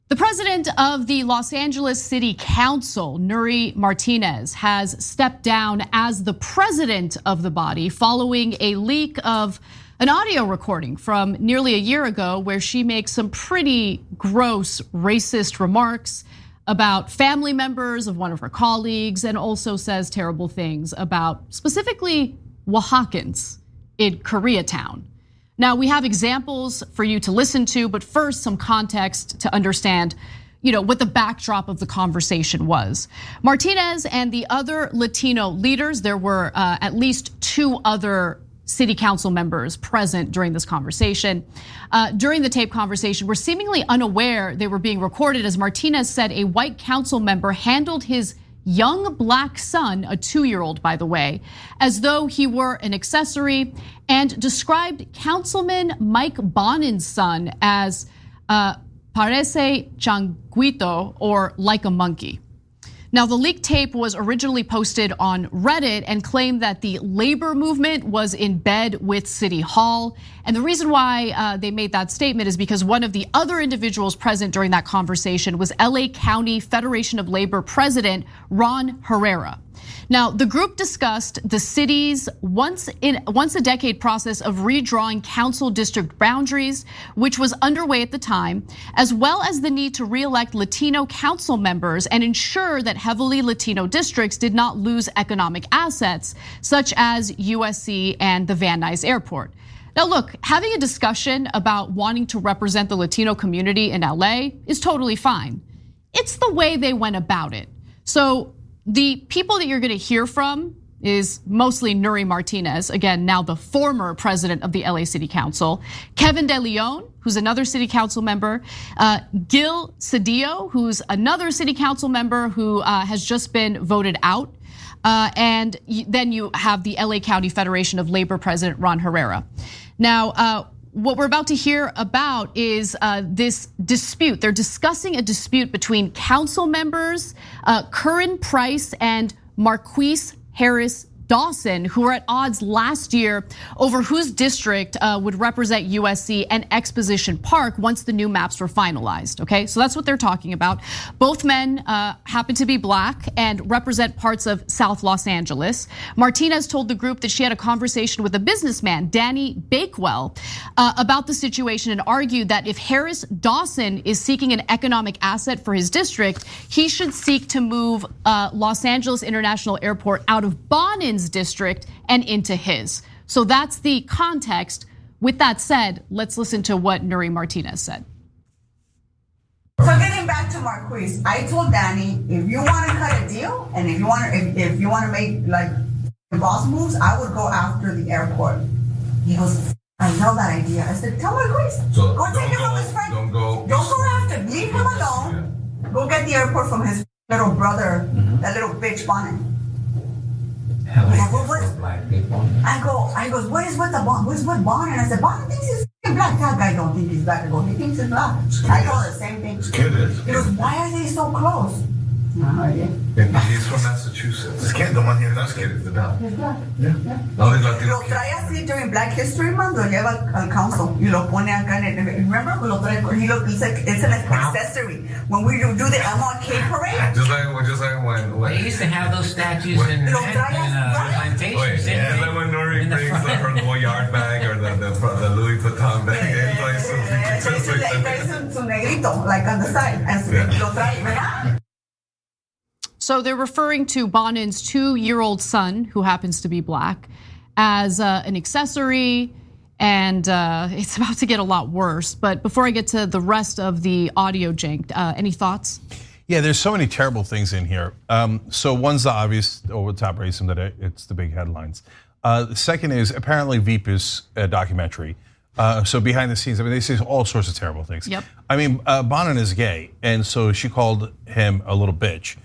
The president of the Los Angeles City Council, Nury Martinez, has stepped down as the president of the body following a leak of an audio recording from nearly a year ago where she makes some pretty gross racist remarks about family members of one of her colleagues and also says terrible things about specifically Oaxacans in Koreatown. Now, we have examples for you to listen to, but first some context to understand what the backdrop of the conversation was. Martinez and the other Latino leaders, there were at least 2 other city council members present during this conversation. During the tape conversation, were seemingly unaware they were being recorded, as Martinez said a white council member handled his young black son, a 2-year-old by the way, as though he were an accessory, and described Councilman Mike Bonin's son as parece changuito, or like a monkey. Now, the leaked tape was originally posted on Reddit and claimed that the labor movement was in bed with City Hall. And the reason why they made that statement is because one of the other individuals present during that conversation was LA County Federation of Labor President Ron Herrera. Now, the group discussed the city's once a decade process of redrawing council district boundaries, which was underway at the time, as well as the need to re-elect Latino council members and ensure that heavily Latino districts did not lose economic assets, such as USC and the Van Nuys Airport. Now look, having a discussion about wanting to represent the Latino community in LA is totally fine. It's the way they went about it. So the people that you're gonna hear from is mostly Nuri Martinez, again, now the former president of the LA City Council, Kevin De Leon, who's another city council member, Gil Cedillo, who's another city council member who has just been voted out, and then you have the LA County Federation of Labor president, Ron Herrera. Now, what we're about to hear about is this dispute. They're discussing a dispute between council members, Curran Price and Marquise Harris Dawson, who were at odds last year over whose district would represent USC and Exposition Park once the new maps were finalized, okay? So that's what they're talking about. Both men happen to be black and represent parts of South Los Angeles. Martinez told the group that she had a conversation with a businessman, Danny Bakewell, about the situation and argued that if Harris Dawson is seeking an economic asset for his district, he should seek to move Los Angeles International Airport out of Bonin's district and into his. So that's the context. With that said, let's listen to what Nuri Martinez said. So getting back to Marquise, I told Danny, if you want to cut a deal and if you want to make like boss moves, I would go after the airport. He goes, I love that idea. I said, tell Marquise, so go take it from his friend. Don't go after. Leave him alone. Yeah. Go get the airport from his little brother, that little bitch Bonnet. Like, what? Black people. I goes, what is with the Bonnet? What is with Bonnet? And I said, Bonnet thinks he's black. That guy don't think he's black. I go, he thinks he's black. I go the same thing. This kid is. He goes, why are they so close? And he's from Massachusetts. This kid, the one here, this kid is the dog. He's black. Yeah. No, he's Latino. Lo trae así during Black History Month, lo lleva al council y lo pone acá en el, remember? Lo trae, it's an accessory. When we do the MLK parade. Just like when they used to have those statues in plantations. Yeah, like when Nuri brings her little yard bag or the Louis Vuitton bag and places su negrito, like on the side, and lo trae, ¿verdad? So they're referring to Bonin's 2-year-old son, who happens to be black, as an accessory, and it's about to get a lot worse. But before I get to the rest of the audio, Cenk, any thoughts? Yeah, there's so many terrible things in here. So one's the obvious over the top racism that it's the big headlines. The second is apparently Veep is a documentary. So behind the scenes, I mean, they say all sorts of terrible things. Yep. I mean, Bonin is gay, and so she called him a little bitch.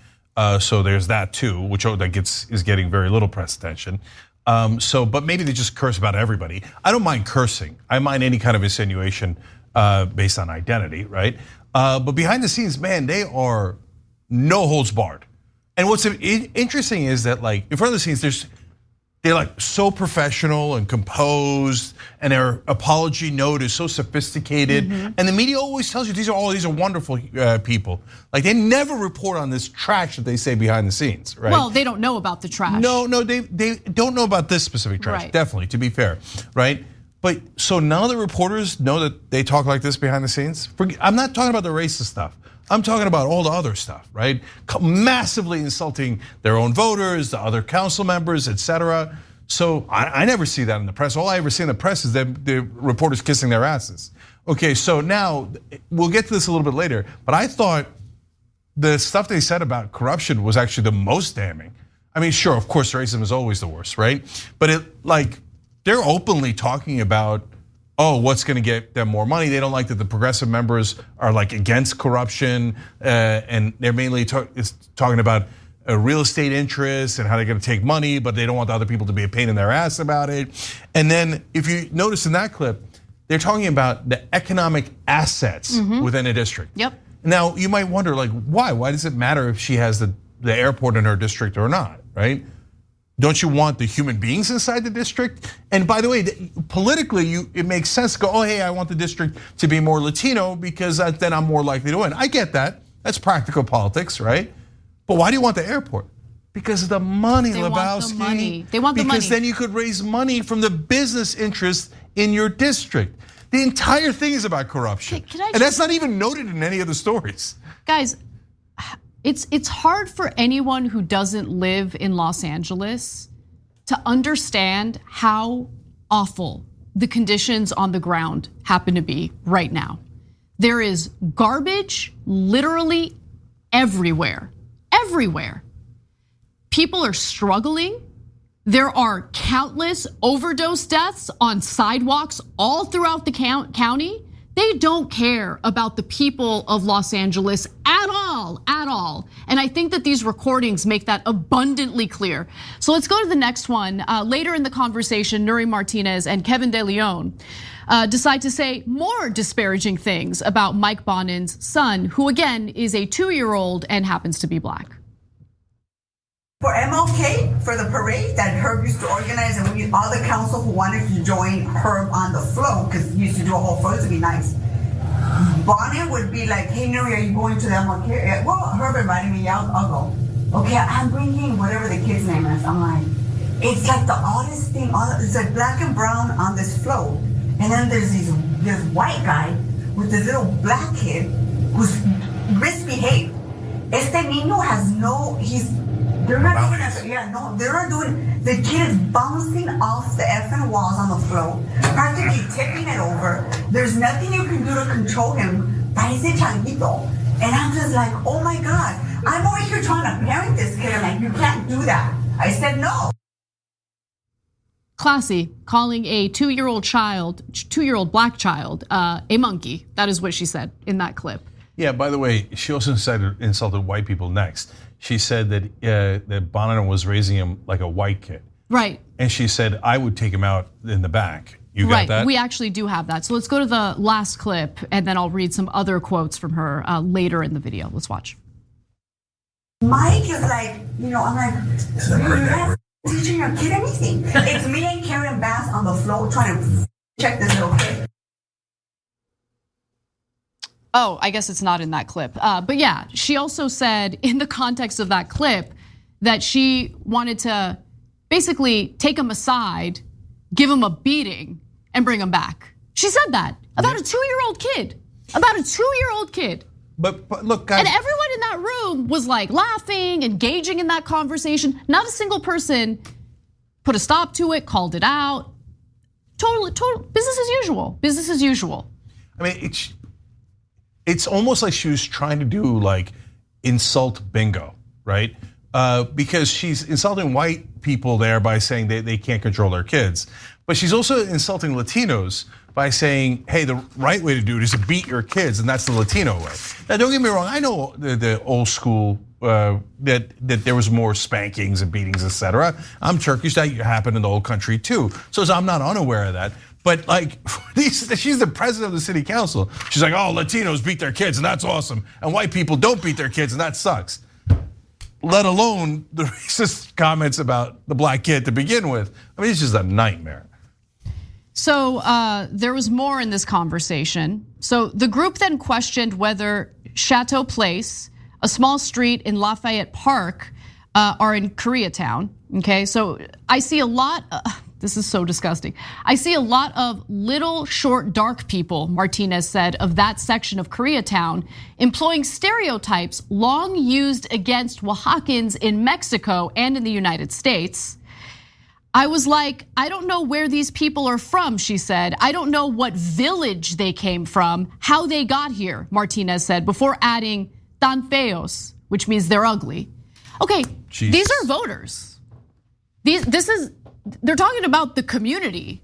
So there's that too, which is getting very little press attention. But maybe they just curse about everybody. I don't mind cursing. I mind any kind of insinuation based on identity, right? But behind the scenes, man, they are no holds barred. And what's interesting is that, like, in front of the scenes, they're like so professional and composed, and their apology note is so sophisticated. And the media always tells you these are wonderful people. Like, they never report on this trash that they say behind the scenes, right? Well, they don't know about the trash. No, they don't know about this specific trash. Right. Definitely, to be fair, right? But so none of the reporters know that they talk like this behind the scenes. I'm not talking about the racist stuff. I'm talking about all the other stuff, right? Massively insulting their own voters, the other council members, etc. So I never see that in the press. All I ever see in the press is the reporters kissing their asses. Okay, so now we'll get to this a little bit later, but I thought the stuff they said about corruption was actually the most damning. I mean, sure, of course, racism is always the worst, right? But they're openly talking about, what's going to get them more money? They don't like that the progressive members are like against corruption, and they're mainly talking about real estate interests and how they're going to take money, but they don't want the other people to be a pain in their ass about it. And then, if you notice in that clip, they're talking about the economic assets within a district. Yep. Now, you might wonder, like, why? Why does it matter if she has the airport in her district or not, right? Don't you want the human beings inside the district? And by the way, politically, it makes sense to go, hey, I want the district to be more Latino because then I'm more likely to win. I get that. That's practical politics, right? But why do you want the airport? Because of the money, Lebowski. They want the money. They want the money. Because then you could raise money from the business interests in your district. The entire thing is about corruption. And that's not even noted in any of the stories. Guys, It's hard for anyone who doesn't live in Los Angeles to understand how awful the conditions on the ground happen to be right now. There is garbage literally everywhere, everywhere. People are struggling. There are countless overdose deaths on sidewalks all throughout the county. They don't care about the people of Los Angeles at all, at all. And I think that these recordings make that abundantly clear. So let's go to the next one. Later in the conversation, Nuri Martinez and Kevin De Leon decide to say more disparaging things about Mike Bonin's son, who again is a 2-year-old and happens to be black. For MLK, for the parade that Herb used to organize, and we all the council who wanted to join Herb on the float, because he used to do a whole float to be nice. Bonnie would be like, hey, Nuri, are you going to the MLK? Well, Herb invited me, yeah, I'll go. Okay, I'm bringing whatever the kid's name is. I'm like, it's like the oddest thing. It's like black and brown on this float. And then there's this white guy with this little black kid who's misbehaved. Este niño has they're not doing, the kid is bouncing off the effing walls on the floor, practically tipping it over. There's nothing you can do to control him. Parece changuito. And I'm just like, oh my God. I'm over here trying to parent this kid. I'm like, you can't do that. I said no. Classy, calling a 2-year-old black child, a monkey. That is what she said in that clip. Yeah, by the way, she also insulted white people next. She said that Bonin was raising him like a white kid. Right. And she said, I would take him out in the back. You got that? We actually do have that. So let's go to the last clip and then I'll read some other quotes from her later in the video. Let's watch. Mike is like, I'm like, you're not teaching your kid anything. It's me and Karen Bass on the floor trying to check this little kid. Oh, I guess it's not in that clip. But yeah, she also said in the context of that clip that she wanted to basically take him aside, give him a beating, and bring him back. She said that about a 2-year-old kid. About a 2-year-old kid. But look, guys. And everyone in that room was like laughing, engaging in that conversation. Not a single person put a stop to it, called it out. Total business as usual. Business as usual. I mean, it's almost like she was trying to do like insult bingo, right? Because she's insulting white people there by saying they can't control their kids. But she's also insulting Latinos by saying, hey, the right way to do it is to beat your kids, and that's the Latino way. Now, don't get me wrong, I know the old school, that there was more spankings and beatings, etc. I'm Turkish, that happened in the old country too. So I'm not unaware of that. But like, she's the president of the city council. She's like, oh, Latinos beat their kids and that's awesome. And white people don't beat their kids and that sucks. Let alone the racist comments about the black kid to begin with. I mean, it's just a nightmare. So there was more in this conversation. So the group then questioned whether Chateau Place, a small street in Lafayette Park, are in Koreatown. Okay, so I see a lot. This is so disgusting. I see a lot of little, short, dark people, Martinez said, of that section of Koreatown, employing stereotypes long used against Oaxacans in Mexico and in the United States. I was like, I don't know where these people are from, she said. I don't know what village they came from, how they got here, Martinez said, before adding tan feos, which means they're ugly. Okay, Jesus. These are voters. They're talking about the community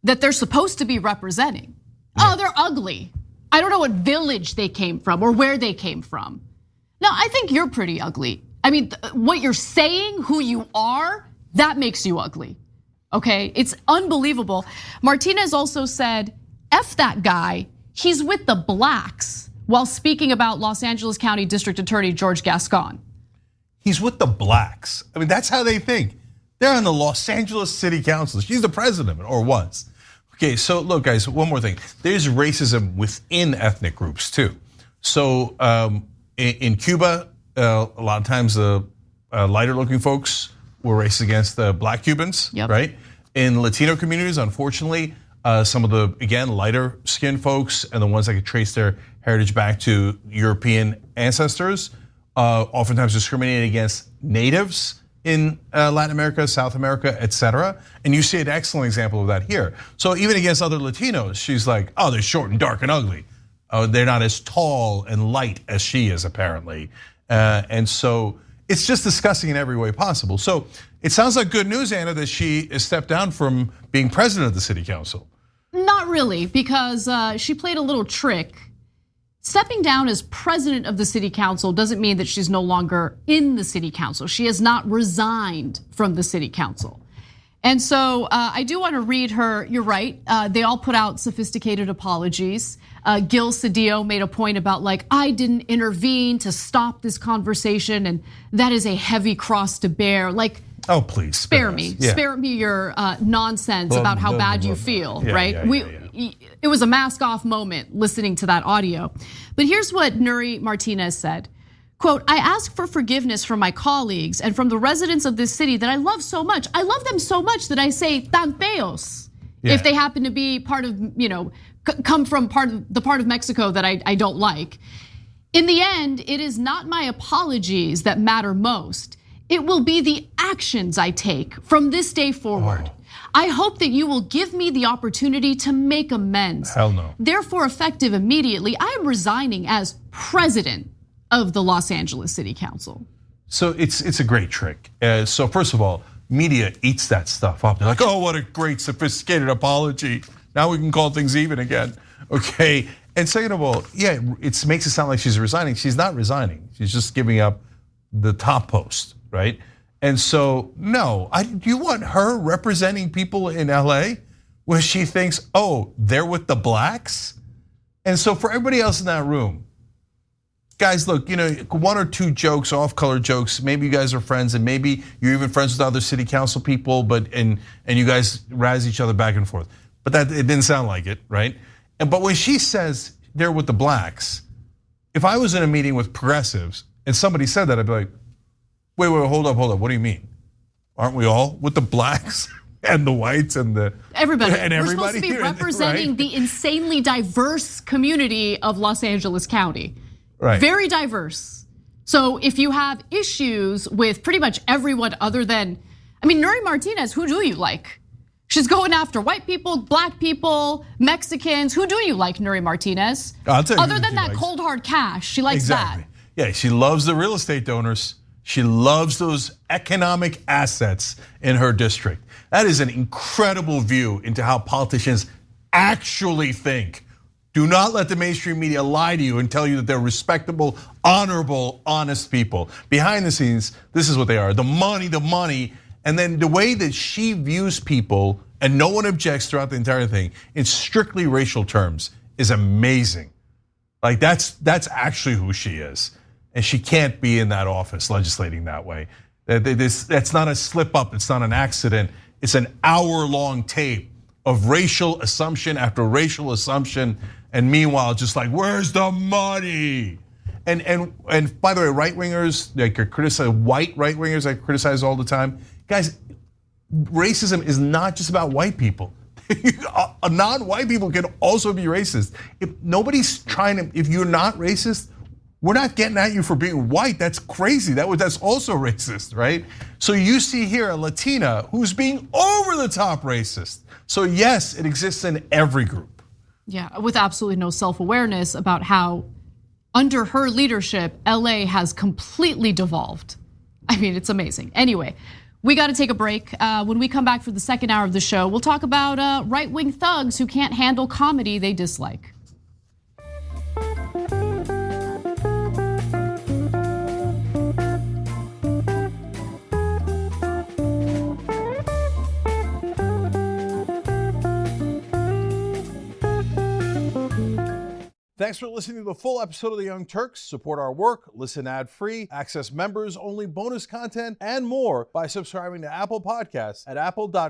that they're supposed to be representing. Oh, they're ugly. I don't know what village they came from or where they came from. Now, I think you're pretty ugly. I mean, what you're saying, who you are, that makes you ugly, okay? It's unbelievable. Martinez also said, F that guy, he's with the blacks, while speaking about Los Angeles County District Attorney George Gascon. He's with the blacks. I mean, that's how they think. They're on the Los Angeles City Council. She's the president, or was. Okay, so look, guys, one more thing. There's racism within ethnic groups too. So in Cuba, a lot of times the lighter looking folks were racist against the black Cubans, right? In Latino communities, unfortunately, some of the, again, lighter skinned folks and the ones that could trace their heritage back to European ancestors oftentimes discriminating against natives in Latin America, South America, etc. And you see an excellent example of that here. So even against other Latinos, she's like, oh, they're short and dark and ugly. They're not as tall and light as she is, apparently. And so it's just disgusting in every way possible. So it sounds like good news, Anna, that she has stepped down from being president of the city council. Not really, because she played a little trick. Stepping down as president of the city council doesn't mean that she's no longer in the city council. She has not resigned from the city council. And so I do want to read her, you're right, they all put out sophisticated apologies. Gil Cedillo made a point about like, I didn't intervene to stop this conversation, and that is a heavy cross to bear. Like, oh, please spare me your nonsense about how bad you feel, right? It was a mask off moment listening to that audio. But here's what Nuri Martinez said. Quote, I ask for forgiveness from my colleagues and from the residents of this city that I love so much. I love them so much that I say tan feos if they happen to be part of, come from the part of Mexico that I don't like. In the end, it is not my apologies that matter most. It will be the actions I take from this day forward. I hope that you will give me the opportunity to make amends. Hell no. Therefore, effective immediately, I am resigning as president of the Los Angeles City Council. So it's a great trick. So first of all, media eats that stuff up. They're like, oh, what a great sophisticated apology. Now we can call things even again, okay? And second of all, yeah, it makes it sound like she's resigning. She's not resigning. She's just giving up the top post, right? And so, no, do you want her representing people in LA where she thinks, oh, they're with the blacks? And so for everybody else in that room, guys, look, one or two jokes, off-color jokes, maybe you guys are friends and maybe you're even friends with other city council people, and you guys razz each other back and forth. But it didn't sound like it, right? But when she says they're with the blacks, if I was in a meeting with progressives and somebody said that, I'd be like, wait, hold up. What do you mean? Aren't we all with the blacks and the whites and the everybody? And we're supposed to be representing right? the insanely diverse community of Los Angeles County. Right. Very diverse. So if you have issues with pretty much everyone other than, Nuri Martinez, who do you like? She's going after white people, black people, Mexicans. Who do you like, Nuri Martinez? Other than that cold hard cash, she likes that. Yeah, she loves the real estate donors. She loves those economic assets in her district. That is an incredible view into how politicians actually think. Do not let the mainstream media lie to you and tell you that they're respectable, honorable, honest people. Behind the scenes, this is what they are, the money. And then the way that she views people, and no one objects throughout the entire thing, in strictly racial terms, is amazing. Like that's actually who she is. And she can't be in that office legislating that way. That's not a slip up, it's not an accident. It's an hour-long tape of racial assumption after racial assumption. And meanwhile, just like, where's the money? And by the way, right-wingers, like white right-wingers I criticize all the time. Guys, racism is not just about white people. Non-white people can also be racist. If you're not racist, we're not getting at you for being white. That's crazy. That's also racist, right? So you see here a Latina who's being over the top racist. So yes, it exists in every group. Yeah, with absolutely no self-awareness about how under her leadership, LA has completely devolved. It's amazing. Anyway, we got to take a break. When we come back for the second hour of the show, we'll talk about right-wing thugs who can't handle comedy they dislike. Thanks for listening to the full episode of The Young Turks. Support our work, listen ad-free, access members-only bonus content, and more by subscribing to Apple Podcasts at apple.co/TYT.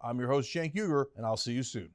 I'm your host, Cenk Uygur, and I'll see you soon.